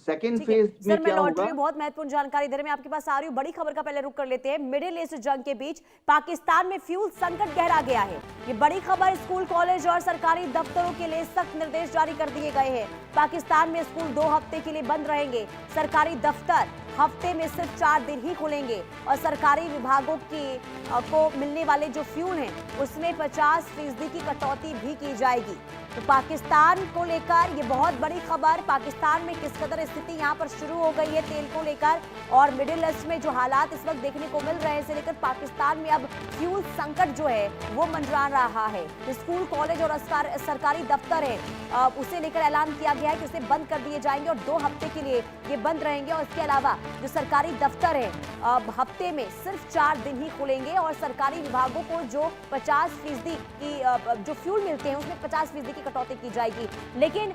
Second phase में sir, मैं क्या लौट होगा। रही हूँ, बहुत महत्वपूर्ण जानकारी दे रहे, मैं आपके पास आ रही हूँ। बड़ी खबर का पहले रुक कर लेते हैं। मिडिल ईस्ट जंग के बीच पाकिस्तान में फ्यूल संकट गहरा गया है। ये बड़ी खबर, स्कूल कॉलेज और सरकारी दफ्तरों के लिए सख्त निर्देश जारी कर दिए गए हैं। पाकिस्तान में स्कूल 2 हफ्ते के लिए बंद रहेंगे। सरकारी दफ्तर हफ्ते में सिर्फ 4 दिन ही खुलेंगे और सरकारी विभागों को मिलने वाले जो फ्यूल हैं उसमें 50% की कटौती भी की जाएगी। तो पाकिस्तान को लेकर ये बहुत बड़ी खबर, पाकिस्तान में किस कदर स्थिति यहाँ पर शुरू हो गई है तेल को लेकर, और मिडिल ईस्ट में जो हालात इस वक्त देखने को मिल रहे हैं, इसे लेकर पाकिस्तान में अब फ्यूल संकट जो है वो मंडरा रहा है। स्कूल कॉलेज और सरकारी दफ्तर है उसे लेकर ऐलान किया गया है कि उसे बंद कर दिए जाएंगे और 2 हफ्ते के लिए ये बंद रहेंगे। और इसके अलावा जो सरकारी दफ्तर है हफ्ते में सिर्फ 4 दिन ही खुलेंगे और सरकारी विभागों को जो 50% की जो फ्यूल मिलते हैं उसमें 50% की कटौती की जाएगी। लेकिन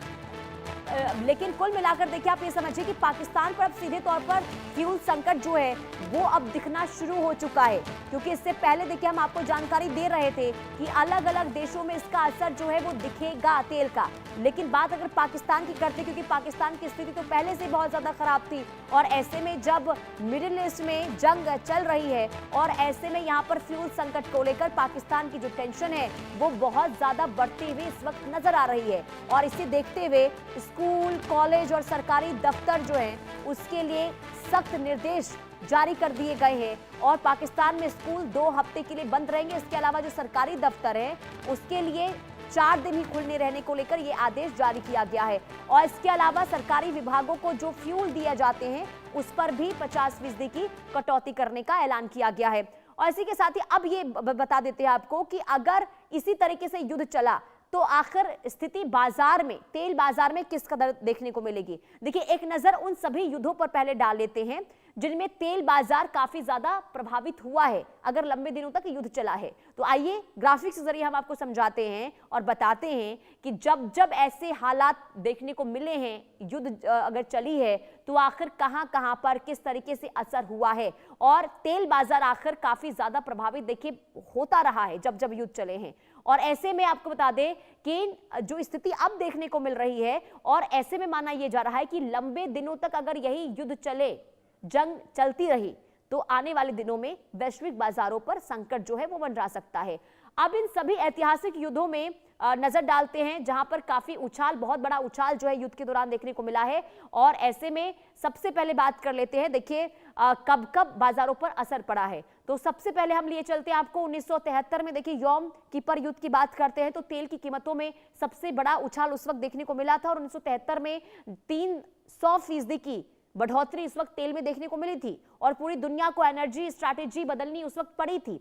कुल मिलाकर देखिए, आप ये समझिए कि पाकिस्तान पर अब सीधे तौर पर फ्यूल संकट जो है वो अब दिखना शुरू हो चुका है, क्योंकि इससे पहले देखिए हम आपको जानकारी दे रहे थे कि अलग अलग देशों में इसका असर जो है वो दिखेगा तेल का। लेकिन बात अगर पाकिस्तान की करते, क्योंकि पाकिस्तान की स्थिति तो पहले से बहुत ज्यादा खराब थी, और ऐसे में जब मिडिल ईस्ट में जंग चल रही है और ऐसे में यहाँ पर फ्यूल संकट को लेकर पाकिस्तान की जो टेंशन है वो बहुत ज्यादा बढ़ती हुई इस वक्त नजर आ रही है। और इसे देखते हुए स्कूल कॉलेज और सरकारी दफ्तर जो है उसके लिए सख्त निर्देश जारी कर दिए गए हैं और पाकिस्तान में स्कूल 2 हफ्ते के लिए बंद रहेंगे। इसके अलावा जो सरकारी दफ्तर है उसके लिए 4 दिन ही खुलने रहने को लेकर ये आदेश जारी किया गया है। और इसके अलावा सरकारी विभागों को जो फ्यूल दिए जाते हैं उस पर भी 50% की कटौती करने का ऐलान किया गया है। और इसी के साथ ही अब ये बता देते हैं आपको कि अगर इसी तरीके से युद्ध चला तो आखिर स्थिति बाजार में, तेल बाजार में किस कदर देखने को मिलेगी। देखिए, एक नजर उन सभी युद्धों पर पहले डाल लेते हैं जिनमें तेल बाजार काफी ज्यादा प्रभावित हुआ है अगर लंबे दिनों तक युद्ध चला है। तो आइए ग्राफिक्स के जरिए हम आपको समझाते हैं और बताते हैं कि जब जब ऐसे हालात देखने को मिले हैं, युद्ध अगर चली है तो आखिर कहां कहां पर किस तरीके से असर हुआ है। और तेल बाजार आखिर काफी ज्यादा प्रभावित देखिए होता रहा है जब जब युद्ध चले हैं। और ऐसे में आपको बता दें कि जो स्थिति अब देखने को मिल रही है, और ऐसे में माना यह जा रहा है कि लंबे दिनों तक अगर यही युद्ध चले, जंग चलती रही, तो आने वाले दिनों में वैश्विक बाजारों पर संकट जो है वो मंडरा सकता है। अब इन सभी ऐतिहासिक युद्धों में नजर डालते हैं जहां पर काफी उछाल, बहुत बड़ा उछाल जो है युद्ध के दौरान देखने को मिला है। और ऐसे में सबसे पहले बात कर लेते हैं, देखिए कब कब बाजारों पर असर पड़ा है। तो सबसे पहले हम लिए चलते हैं आपको 1973 में। देखिए, यौम कीपर युद्ध की बात करते हैं तो तेल की कीमतों में सबसे बड़ा उछाल उस वक्त देखने को मिला था और 1973 में 300% की बढ़ोतरी इस वक्त तेल में देखने को मिली थी और पूरी दुनिया को एनर्जी स्ट्रैटेजी बदलनी उस वक्त पड़ी थी।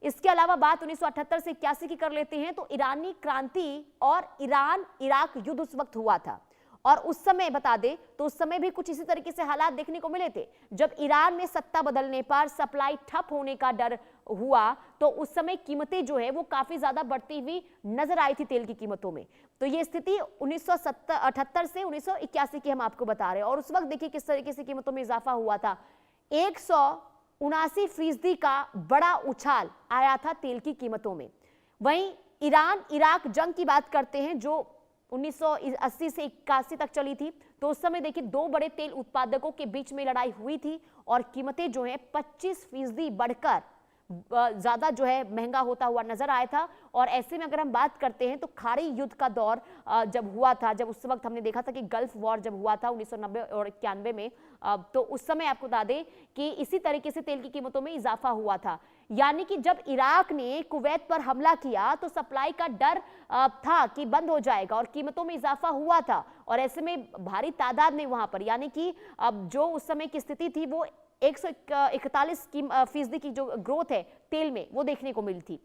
इसके अलावा बात 1978 से 81 की कर लेते हैं तो ईरानी क्रांति और ईरान इराक युद्ध उस वक्त हुआ था। और उस समय बता दें तो उस समय भी कुछ इसी तरीके से हालात देखने को मिले थे। जब ईरान में सत्ता बदलने पर सप्लाई ठप होने का डर हुआ तो उस समय कीमतें जो है वो काफी ज्यादा बढ़ती हुई नजर आई थी तेल की कीमतों में। तो ये स्थिति 1978 से 1981 की हम आपको बता रहे हैं। और उस वक्त देखिए किस तरीके से कीमतों में इजाफा हुआ था। 179% का बड़ा उछाल आया था तेल की कीमतों में। वहीं ईरान इराक जंग की बात करते हैं जो 1980 से 81 तक चली थी, तो उस समय देखिए 2 बड़े तेल उत्पादकों के बीच में लड़ाई हुई थी और कीमतें जो है 25% बढ़कर ज्यादा जो है महंगा होता हुआ नजर आया था। और ऐसे में अगर हम बात करते हैं तो खाड़ी युद्ध का दौर जब हुआ था, जब उस वक्त हमने देखा था कि गल्फ वॉर जब हुआ था 1990 और 91 में, तो उस समय आपको बता दें कि इसी तरीके से तेल की कीमतों में इजाफा हुआ था। यानी कि जब इराक ने कुवैत पर हमला किया तो सप्लाई का डर था कि बंद हो जाएगा और कीमतों में इजाफा हुआ था। और ऐसे में भारी तादाद में वहां पर, यानी कि अब जो उस समय की स्थिति थी वो 141% की जो ग्रोथ है तेल में वो देखने को मिली थी।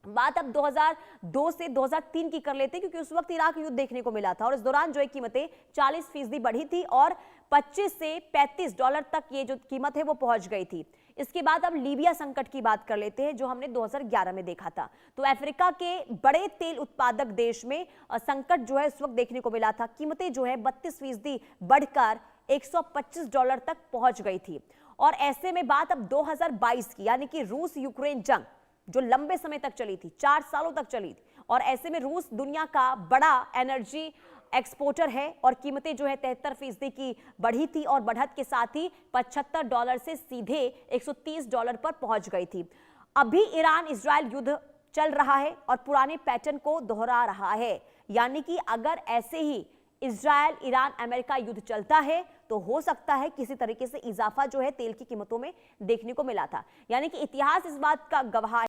बात अब 2002 से 2003 की कर लेते हैं क्योंकि उस वक्त इराक युद्ध देखने को मिला था और इस दौरान जो है कीमतें 40% बढ़ी थी और 25 से $35 तक ये जो कीमत है वो पहुंच गई थी। इसके बाद अब लीबिया संकट की बात कर लेते हैं जो हमने 2011 में देखा था। तो अफ्रीका के बड़े तेल उत्पादक देश में संकट जो है उस वक्त देखने को मिला था। कीमतें जो है 32% बढ़कर $125 तक पहुंच गई थी। और ऐसे में बात अब 2022 की, यानी कि रूस यूक्रेन जंग जो लंबे समय तक चली थी, 4 सालों तक चली थी, और ऐसे में रूस दुनिया का बड़ा एनर्जी एक्सपोर्टर है और कीमतें जो है 73% की बढ़ी थी और बढ़त के साथ ही $75 से सीधे $130 पर पहुंच गई थी। अभी ईरान इजराइल युद्ध चल रहा है और पुराने पैटर्न को दोहरा रहा है, यानी कि अगर ऐसे ही इजराइल ईरान अमेरिका युद्ध चलता है तो हो सकता है किसी तरीके से इजाफा जो है तेल की कीमतों में देखने को मिला था। यानी कि इतिहास इस बात का गवाह